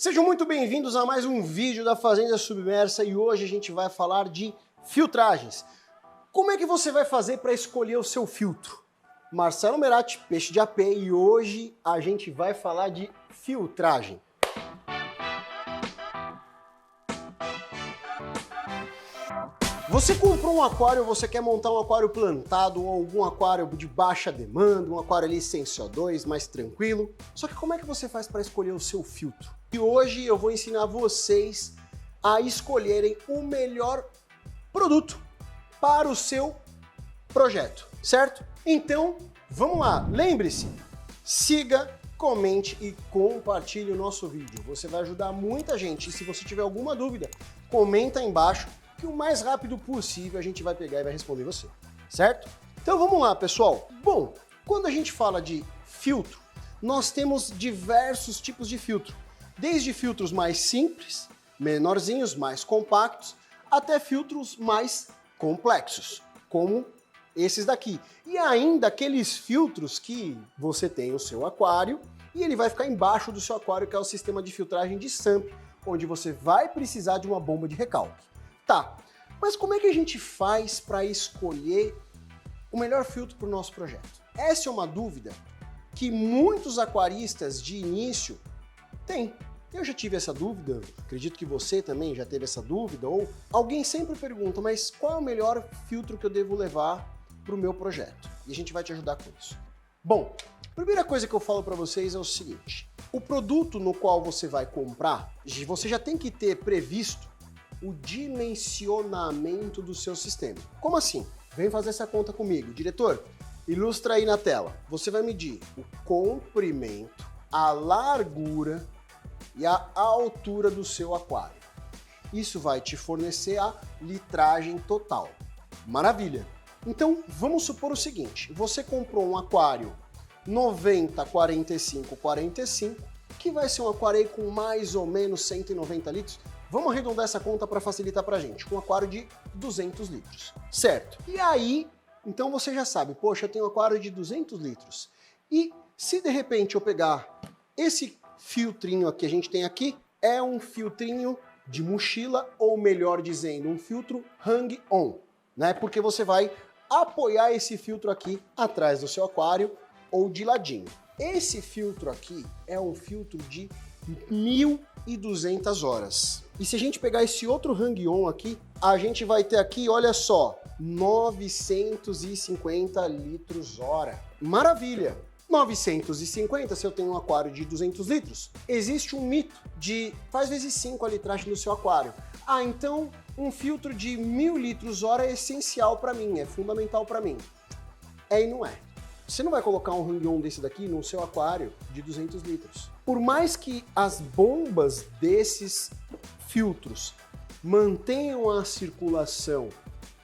Sejam muito bem-vindos a mais um vídeo da Fazenda Submersa e hoje a gente vai falar de filtragens. Como é que você vai fazer para escolher o seu filtro? Marcelo Merati, Peixe de AP, e hoje a gente vai falar de filtragem. Você comprou um aquário, você quer montar um aquário plantado ou algum aquário de baixa demanda, um aquário ali sem CO2, mais tranquilo. Só que como é que você faz para escolher o seu filtro? E hoje eu vou ensinar vocês a escolherem o melhor produto para o seu projeto, certo? Então, vamos lá. Lembre-se, siga, comente e compartilhe o nosso vídeo. Você vai ajudar muita gente. E se você tiver alguma dúvida, comenta aí embaixo, que o mais rápido possível a gente vai pegar e vai responder você, certo? Então vamos lá, pessoal. Bom, quando a gente fala de filtro, nós temos diversos tipos de filtro, desde filtros mais simples, menorzinhos, mais compactos, até filtros mais complexos, como esses daqui. E ainda aqueles filtros que você tem o seu aquário e ele vai ficar embaixo do seu aquário, que é o sistema de filtragem de SUMP, onde você vai precisar de uma bomba de recalque. Tá, mas como é que a gente faz para escolher o melhor filtro para o nosso projeto? Essa é uma dúvida que muitos aquaristas de início têm. Eu já tive essa dúvida, acredito que você também já teve essa dúvida, ou alguém sempre pergunta, mas qual é o melhor filtro que eu devo levar para o meu projeto? E a gente vai te ajudar com isso. Bom, a primeira coisa que eu falo para vocês é o seguinte, o produto no qual você vai comprar, você já tem que ter previsto o dimensionamento do seu sistema. Como assim? Vem fazer essa conta comigo. Diretor, ilustra aí na tela. Você vai medir o comprimento, a largura e a altura do seu aquário. Isso vai te fornecer a litragem total. Maravilha! Então, vamos supor o seguinte. Você comprou um aquário 90, 45, 45, que vai ser um aquário com mais ou menos 190 litros. Vamos arredondar essa conta para facilitar para a gente, com um aquário de 200 litros, certo? E aí, então você já sabe, poxa, eu tenho um aquário de 200 litros. E se de repente eu pegar esse filtrinho aqui que a gente tem aqui, é um filtrinho de mochila, ou melhor dizendo, um filtro hang-on, né? Porque você vai apoiar esse filtro aqui atrás do seu aquário ou de ladinho. Esse filtro aqui é um filtro de 1.200 horas. E se a gente pegar esse outro hang-on aqui, a gente vai ter aqui, olha só, 950 litros hora. Maravilha! 950, se eu tenho um aquário de 200 litros, existe um mito de faz vezes 5 a litragem do seu aquário. Ah, então um filtro de 1.000 litros hora é essencial para mim, é fundamental para mim. É e não é. Você não vai colocar um hang-on desse daqui no seu aquário de 200 litros. Por mais que as bombas desses filtros mantenham a circulação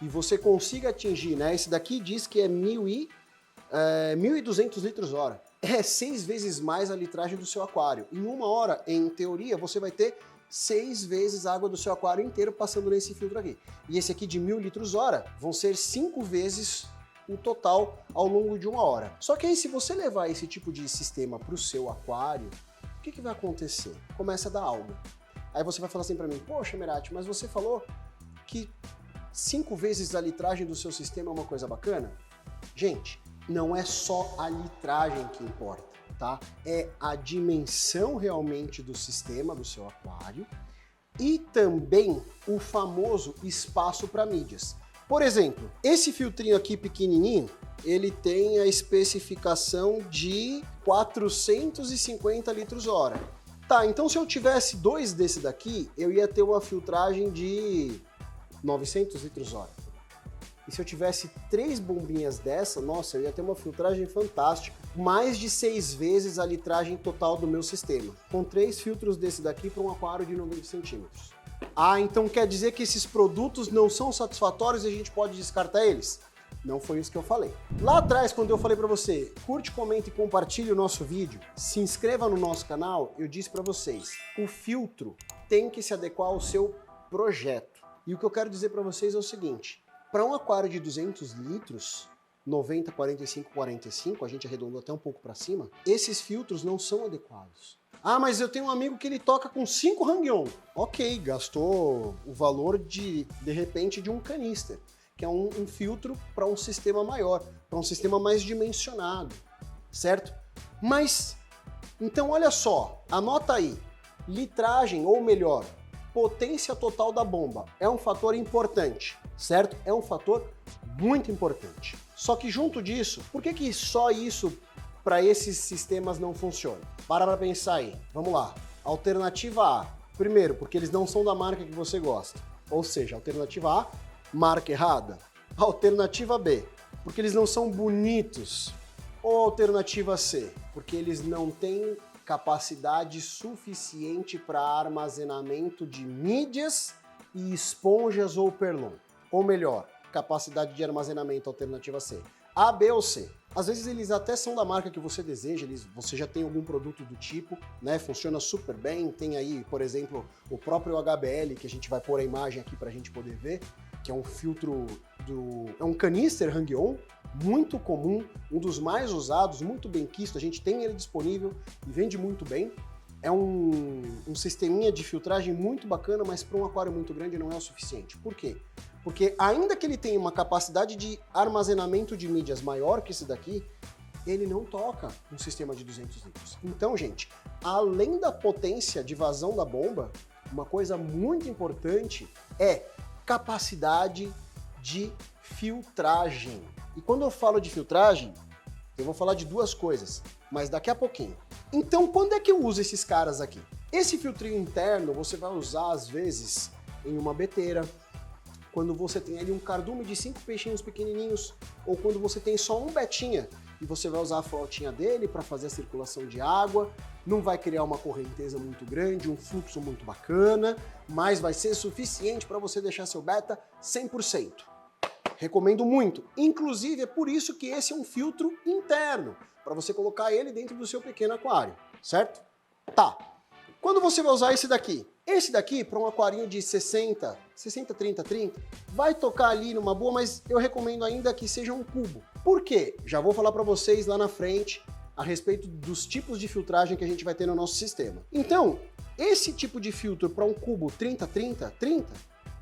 e você consiga atingir, né? Esse daqui diz que é 1.200 litros hora. É 6 vezes mais a litragem do seu aquário. Em uma hora, em teoria, você vai ter 6 vezes a água do seu aquário inteiro passando nesse filtro aqui. E esse aqui de 1.000 litros hora vão ser 5 vezes o total ao longo de uma hora. Só que aí, se você levar esse tipo de sistema para o seu aquário, o que vai acontecer? Começa a dar alga. Aí você vai falar assim para mim, poxa, Merati, mas você falou que 5 vezes a litragem do seu sistema é uma coisa bacana? Gente, não é só a litragem que importa, tá? É a dimensão realmente do sistema do seu aquário e também o famoso espaço para mídias. Por exemplo, esse filtrinho aqui pequenininho, ele tem a especificação de 450 litros hora. Tá, então se eu tivesse 2 desse daqui, eu ia ter uma filtragem de 900 litros hora. E se eu tivesse 3 bombinhas dessa, nossa, eu ia ter uma filtragem fantástica. Mais de 6 vezes a litragem total do meu sistema. Com 3 filtros desse daqui para um aquário de 90 centímetros. Ah, então quer dizer que esses produtos não são satisfatórios e a gente pode descartar eles? Não foi isso que eu falei. Lá atrás, quando eu falei para você, curte, comenta e compartilhe o nosso vídeo, se inscreva no nosso canal, eu disse para vocês, o filtro tem que se adequar ao seu projeto. E o que eu quero dizer para vocês é o seguinte, para um aquário de 200 litros, 90, 45, 45, a gente arredondou até um pouco para cima, esses filtros não são adequados. Ah, mas eu tenho um amigo que ele toca com 5 hang-on. Ok, gastou o valor de repente, de um canister, que é um filtro para um sistema maior, para um sistema mais dimensionado, certo? Mas, então olha só, anota aí, litragem, ou melhor, potência total da bomba é um fator importante, certo? É um fator muito importante. Só que junto disso, por que só isso para esses sistemas não funciona? Para pensar aí. Vamos lá. Alternativa A. Primeiro, porque eles não são da marca que você gosta. Ou seja, alternativa A, marca errada. Alternativa B, porque eles não são bonitos. Ou alternativa C, porque eles não têm capacidade suficiente para armazenamento de mídias e esponjas ou perlon. Ou melhor, capacidade de armazenamento, alternativa C. A, B ou C. Às vezes eles até são da marca que você deseja, você já tem algum produto do tipo, né? Funciona super bem. Tem aí, por exemplo, o próprio HBL, que a gente vai pôr a imagem aqui para a gente poder ver, que é um filtro é um canister hang-on, muito comum, um dos mais usados, muito bem quisto, a gente tem ele disponível e vende muito bem. É um sisteminha de filtragem muito bacana, mas para um aquário muito grande não é o suficiente. Por quê? Porque ainda que ele tenha uma capacidade de armazenamento de mídias maior que esse daqui, ele não toca um sistema de 200 litros. Então, gente, além da potência de vazão da bomba, uma coisa muito importante é capacidade de filtragem. E quando eu falo de filtragem, eu vou falar de duas coisas, mas daqui a pouquinho. Então, quando é que eu uso esses caras aqui? Esse filtrinho interno você vai usar, às vezes, em uma beteira, quando você tem ali um cardume de 5 peixinhos pequenininhos, ou quando você tem só um betinha, e você vai usar a flautinha dele para fazer a circulação de água, não vai criar uma correnteza muito grande, um fluxo muito bacana, mas vai ser suficiente para você deixar seu beta 100%. Recomendo muito. Inclusive, é por isso que esse é um filtro interno, para você colocar ele dentro do seu pequeno aquário, certo? Tá. Quando você vai usar esse daqui? Esse daqui, para um aquarinho de 60, 30, 30, vai tocar ali numa boa, mas eu recomendo ainda que seja um cubo. Por quê? Já vou falar para vocês lá na frente a respeito dos tipos de filtragem que a gente vai ter no nosso sistema. Então, esse tipo de filtro para um cubo 30,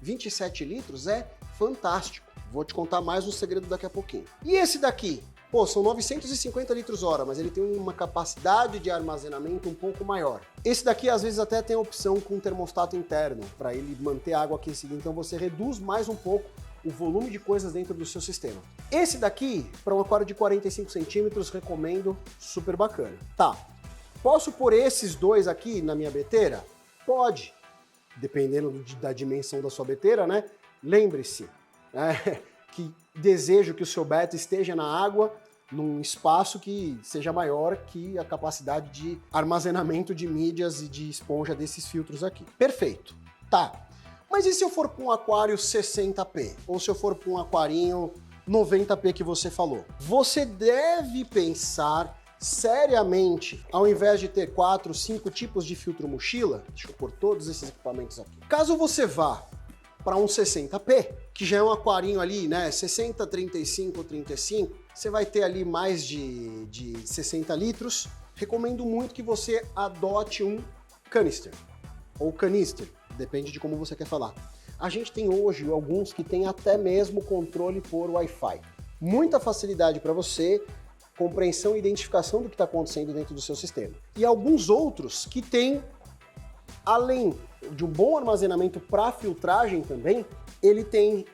27 litros é fantástico. Vou te contar mais um segredo daqui a pouquinho. E esse daqui? Pô, são 950 litros hora, mas ele tem uma capacidade de armazenamento um pouco maior. Esse daqui, às vezes, até tem a opção com termostato interno, para ele manter a água aquecida. Então você reduz mais um pouco o volume de coisas dentro do seu sistema. Esse daqui, para um aquário de 45 centímetros, recomendo, super bacana. Tá, posso pôr esses dois aqui na minha beteira? Pode, dependendo da dimensão da sua beteira, né? Lembre-se, que desejo que o seu beta esteja na água num espaço que seja maior que a capacidade de armazenamento de mídias e de esponja desses filtros aqui. Perfeito. Tá. Mas e se eu for para um aquário 60p? Ou se eu for para um aquarinho 90p que você falou? Você deve pensar seriamente, ao invés de ter 4, 5 tipos de filtro mochila, deixa eu pôr todos esses equipamentos aqui. Caso você vá para um 60p, que já é um aquarinho ali, né, 60, 35, 35, você vai ter ali mais de 60 litros. Recomendo muito que você adote um canister, ou canister, depende de como você quer falar. A gente tem hoje alguns que tem até mesmo controle por Wi-Fi. Muita facilidade para você, compreensão e identificação do que está acontecendo dentro do seu sistema. E alguns outros que têm, além de um bom armazenamento para filtragem também, ele tem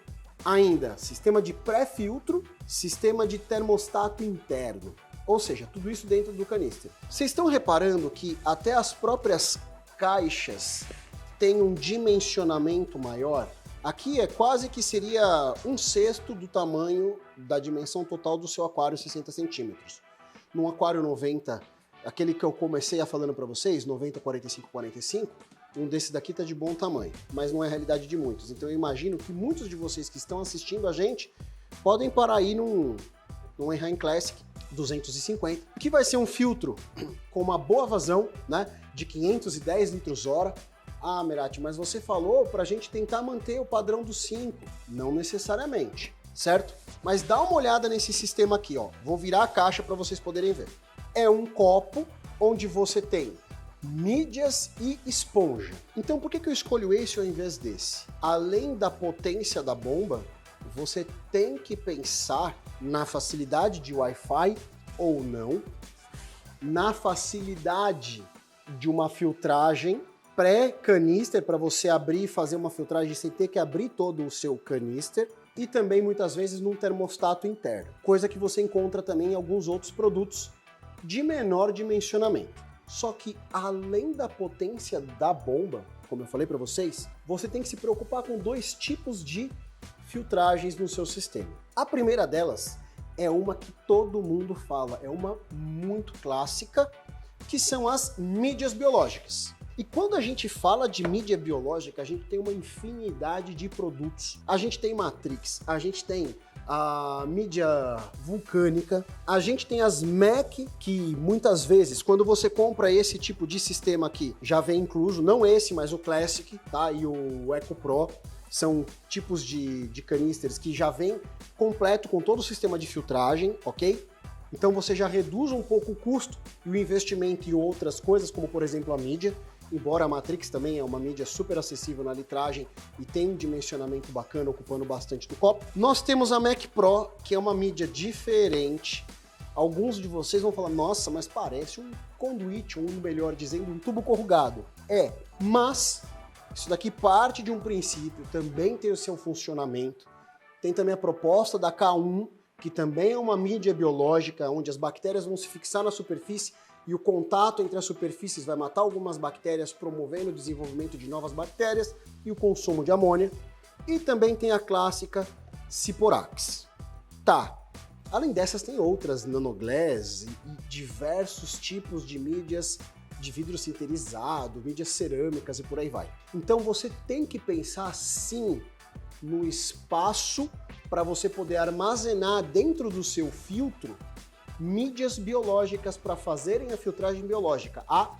ainda sistema de pré-filtro, sistema de termostato interno. Ou seja, tudo isso dentro do canister. Vocês estão reparando que até as próprias caixas têm um dimensionamento maior? Aqui é quase que seria 1/6 do tamanho da dimensão total do seu aquário 60 centímetros. Num aquário 90, aquele que eu comecei falando para vocês, 90, 45, 45, um desse daqui tá de bom tamanho, mas não é a realidade de muitos. Então eu imagino que muitos de vocês que estão assistindo a gente podem parar aí num Enrain Classic 250, que vai ser um filtro com uma boa vazão, né, de 510 litros hora. Ah, Merati, mas você falou pra gente tentar manter o padrão dos 5. Não necessariamente, certo? Mas dá uma olhada nesse sistema aqui, ó. Vou virar a caixa para vocês poderem ver. É um copo onde você tem mídias e esponja. Então por que eu escolho esse ao invés desse? Além da potência da bomba, você tem que pensar na facilidade de Wi-Fi ou não, na facilidade de uma filtragem pré-canister para você abrir e fazer uma filtragem sem ter que abrir todo o seu canister, e também muitas vezes num termostato interno, coisa que você encontra também em alguns outros produtos de menor dimensionamento. Só que além da potência da bomba, como eu falei para vocês, você tem que se preocupar com dois tipos de filtragens no seu sistema. A primeira delas é uma que todo mundo fala, é uma muito clássica, que são as mídias biológicas. E quando a gente fala de mídia biológica, a gente tem uma infinidade de produtos. A gente tem Matrix, a gente tem a mídia vulcânica, a gente tem as MEC, que muitas vezes, quando você compra esse tipo de sistema aqui, já vem incluso, não esse, mas o Classic, tá? E o Eco Pro, são tipos de canisters que já vem completo com todo o sistema de filtragem, ok? Então você já reduz um pouco o custo e o investimento em outras coisas, como por exemplo a mídia. Embora a Matrix também é uma mídia super acessível na litragem e tem um dimensionamento bacana, ocupando bastante do copo. Nós temos a Mac Pro, que é uma mídia diferente. Alguns de vocês vão falar, nossa, mas parece um conduíte, ou melhor dizendo, um tubo corrugado. É, mas isso daqui parte de um princípio, também tem o seu funcionamento. Tem também a proposta da K1, que também é uma mídia biológica, onde as bactérias vão se fixar na superfície e o contato entre as superfícies vai matar algumas bactérias, promovendo o desenvolvimento de novas bactérias e o consumo de amônia. E também tem a clássica Ciporax. Tá, além dessas tem outras, nanoglass e diversos tipos de mídias de vidro sinterizado, mídias cerâmicas e por aí vai. Então você tem que pensar sim no espaço para você poder armazenar dentro do seu filtro mídias biológicas para fazerem a filtragem biológica, a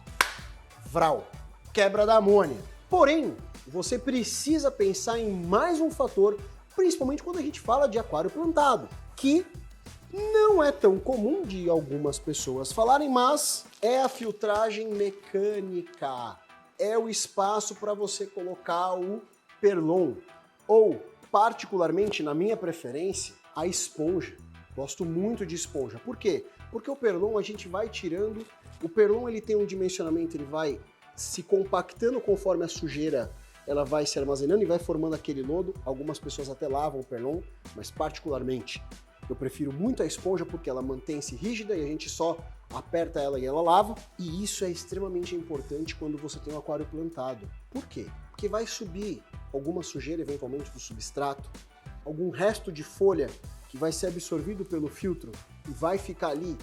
VRAL, quebra da amônia. Porém, você precisa pensar em mais um fator, principalmente quando a gente fala de aquário plantado, que não é tão comum de algumas pessoas falarem, mas é a filtragem mecânica. É o espaço para você colocar o perlon, ou, particularmente, na minha preferência, a esponja. Gosto muito de esponja. Por quê? Porque o perlon a gente vai tirando, o perlon ele tem um dimensionamento, ele vai se compactando conforme a sujeira ela vai se armazenando e vai formando aquele lodo. Algumas pessoas até lavam o perlon, mas particularmente eu prefiro muito a esponja porque ela mantém-se rígida e a gente só aperta ela e ela lava. E isso é extremamente importante quando você tem um aquário plantado. Por quê? Porque vai subir alguma sujeira eventualmente do substrato, algum resto de folha que vai ser absorvido pelo filtro e vai ficar ali,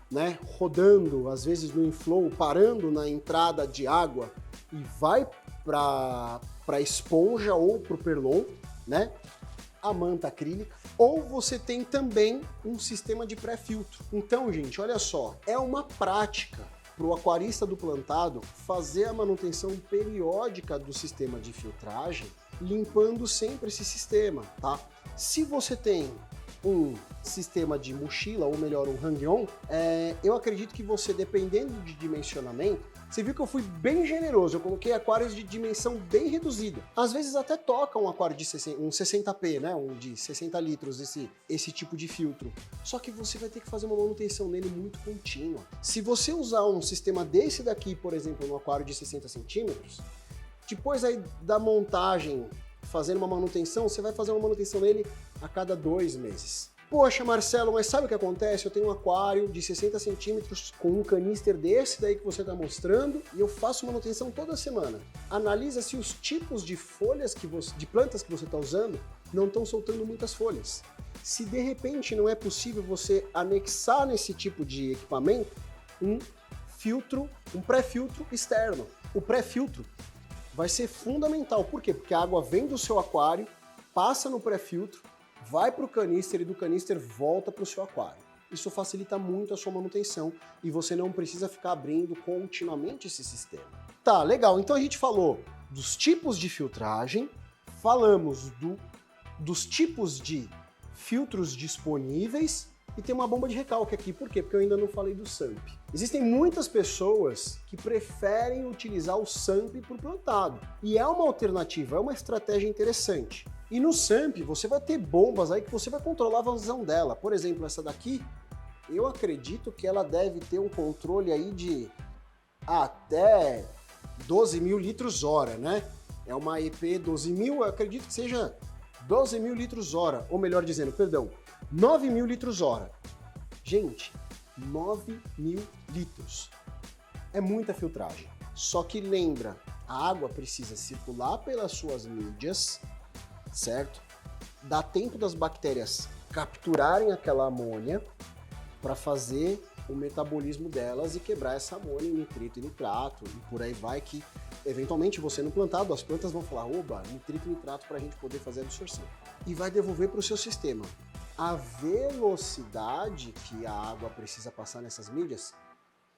né, rodando, às vezes no inflow, parando na entrada de água e vai para a esponja ou para o perlon, né, a manta acrílica. Ou você tem também um sistema de pré-filtro. Então, gente, olha só, é uma prática para o aquarista do plantado fazer a manutenção periódica do sistema de filtragem, limpando sempre esse sistema, tá? Se você tem um sistema de mochila, ou melhor, um hang-on, eu acredito que você, dependendo de dimensionamento, você viu que eu fui bem generoso, eu coloquei aquários de dimensão bem reduzida. Às vezes até toca um aquário de 60p, né, um de 60 litros, esse tipo de filtro. Só que você vai ter que fazer uma manutenção nele muito contínua. Se você usar um sistema desse daqui, por exemplo, no aquário de 60 centímetros, depois aí da montagem, fazendo uma manutenção, você vai fazer uma manutenção nele a cada 2 meses. Poxa, Marcelo, mas sabe o que acontece? Eu tenho um aquário de 60 centímetros com um canister desse daí que você está mostrando e eu faço manutenção toda semana. Analisa se os tipos de folhas de plantas que você está usando não estão soltando muitas folhas. Se de repente não é possível você anexar nesse tipo de equipamento um filtro, um pré-filtro externo. O pré-filtro vai ser fundamental. Por quê? Porque a água vem do seu aquário, passa no pré-filtro, vai para o canister e do canister volta para o seu aquário. Isso facilita muito a sua manutenção e você não precisa ficar abrindo continuamente esse sistema. Tá, legal. Então a gente falou dos tipos de filtragem, falamos dos tipos de filtros disponíveis E tem uma bomba de recalque aqui, por quê? Porque eu ainda não falei do SUMP. Existem muitas pessoas que preferem utilizar o SUMP para o plantado. E é uma alternativa, é uma estratégia interessante. E no SUMP você vai ter bombas aí que você vai controlar a vazão dela. Por exemplo, essa daqui, eu acredito que ela deve ter um controle aí de até 12.000 litros hora, né? É uma EP 12.000, eu acredito que seja 12.000 litros hora, ou melhor dizendo, perdão, 9.000 litros hora. Gente, 9.000 litros. É muita filtragem. Só que lembra, a água precisa circular pelas suas mídias, certo? Dá tempo das bactérias capturarem aquela amônia para fazer o metabolismo delas e quebrar essa amônia em nitrito e nitrato, e por aí vai que, eventualmente, você no plantado, as plantas vão falar, oba, nitrito e nitrato para a gente poder fazer a absorção. E vai devolver para o seu sistema. A velocidade que a água precisa passar nessas mídias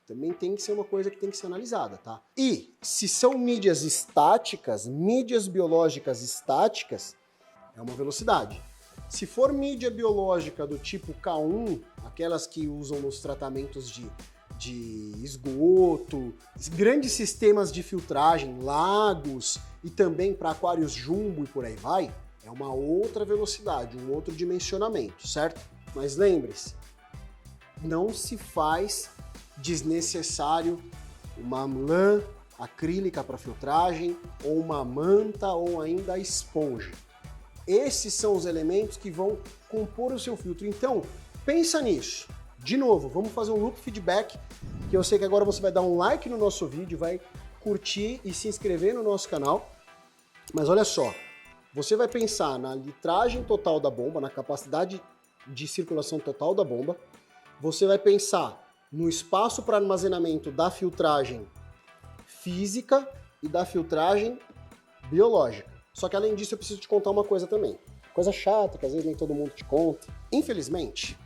também tem que ser uma coisa que tem que ser analisada, tá? E se são mídias estáticas, mídias biológicas estáticas, é uma velocidade. Se for mídia biológica do tipo K1, aquelas que usam nos tratamentos de esgoto, grandes sistemas de filtragem, lagos e também para aquários jumbo e por aí vai, é uma outra velocidade, um outro dimensionamento, certo? Mas lembre-se, não se faz desnecessário uma lã acrílica para filtragem, ou uma manta, ou ainda a esponja. Esses são os elementos que vão compor o seu filtro. Então, pensa nisso. De novo, vamos fazer um loop feedback, que eu sei que agora você vai dar um like no nosso vídeo, vai curtir e se inscrever no nosso canal. Mas olha só, você vai pensar na litragem total da bomba, na capacidade de circulação total da bomba. Você vai pensar no espaço para armazenamento da filtragem física e da filtragem biológica. Só que além disso eu preciso te contar uma coisa também. Coisa chata, que às vezes nem todo mundo te conta. Infelizmente,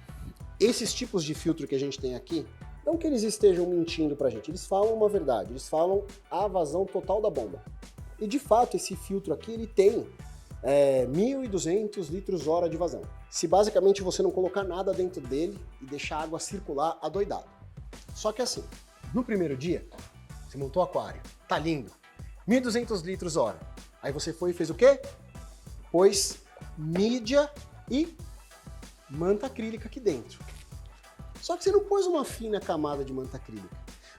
esses tipos de filtro que a gente tem aqui, não que eles estejam mentindo pra gente, eles falam uma verdade, eles falam a vazão total da bomba. E de fato esse filtro aqui ele tem 1.200 litros hora de vazão. Se basicamente você não colocar nada dentro dele e deixar a água circular adoidado. Só que assim, no primeiro dia, você montou o aquário, tá lindo, 1.200 litros hora. Aí você foi e fez o quê? Pôs mídia e manta acrílica aqui dentro. Só que você não pôs uma fina camada de manta acrílica.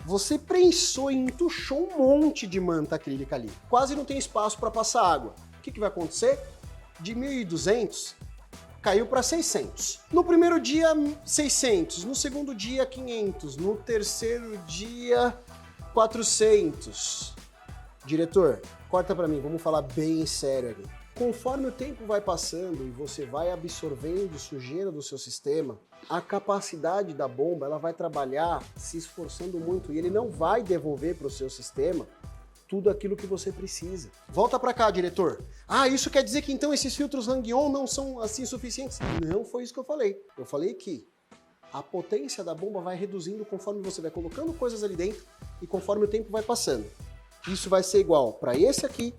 Você prensou e entuchou um monte de manta acrílica ali. Quase não tem espaço para passar água. O que vai acontecer? De 1.200 caiu para 600. No primeiro dia, 600. No segundo dia, 500. No terceiro dia, 400. Diretor, corta para mim, vamos falar bem sério aqui. Conforme o tempo vai passando e você vai absorvendo sujeira do seu sistema, a capacidade da bomba ela vai trabalhar se esforçando muito e ele não vai devolver para o seu sistema tudo aquilo que você precisa. Volta para cá, diretor. Ah, isso quer dizer que então esses filtros Langion não são assim suficientes? Não foi isso que eu falei. Eu falei que a potência da bomba vai reduzindo conforme você vai colocando coisas ali dentro e conforme o tempo vai passando. Isso vai ser igual para esse aqui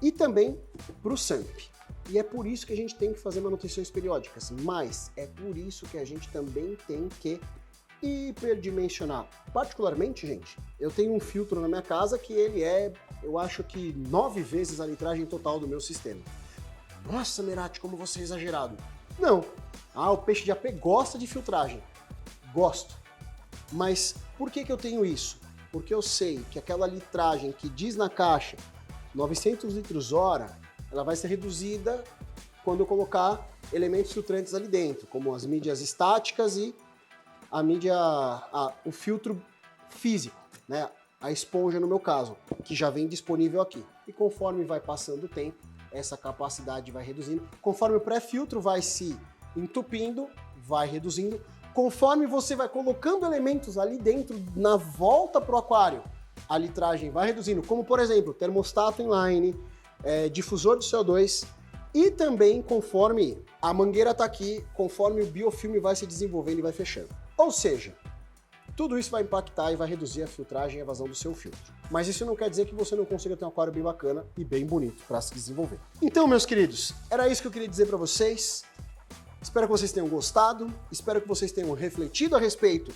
e também para o SUMP. E é por isso que a gente tem que fazer manutenções periódicas, mas é por isso que a gente também tem que hiperdimensionar. Particularmente, gente, eu tenho um filtro na minha casa que ele é, eu acho que 9 vezes a litragem total do meu sistema. Nossa, Merati, como você é exagerado. Não. O peixe de AP gosta de filtragem. Gosto. Mas por que eu tenho isso? Porque eu sei que aquela litragem que diz na caixa 900 litros hora, ela vai ser reduzida quando eu colocar elementos filtrantes ali dentro, como as mídias estáticas e o filtro físico, né? A esponja no meu caso, que já vem disponível aqui. E conforme vai passando o tempo, essa capacidade vai reduzindo. Conforme o pré-filtro vai se entupindo, vai reduzindo. Conforme você vai colocando elementos ali dentro, na volta para o aquário, a litragem vai reduzindo, como por exemplo, termostato inline, difusor de CO2, e também conforme a mangueira está aqui, conforme o biofilme vai se desenvolvendo e vai fechando. Ou seja, tudo isso vai impactar e vai reduzir a filtragem e a vazão do seu filtro. Mas isso não quer dizer que você não consiga ter um aquário bem bacana e bem bonito para se desenvolver. Então, meus queridos, era isso que eu queria dizer para vocês. Espero que vocês tenham gostado, espero que vocês tenham refletido a respeito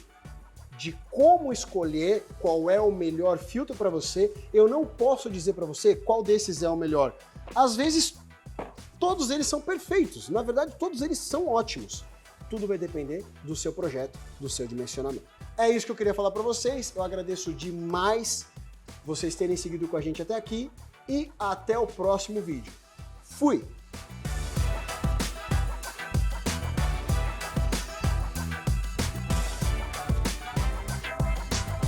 de como escolher qual é o melhor filtro para você. Eu não posso dizer para você qual desses é o melhor. Às vezes, todos eles são perfeitos. Na verdade, todos eles são ótimos. Tudo vai depender do seu projeto, do seu dimensionamento. É isso que eu queria falar para vocês. Eu agradeço demais vocês terem seguido com a gente até aqui e até o próximo vídeo. Fui!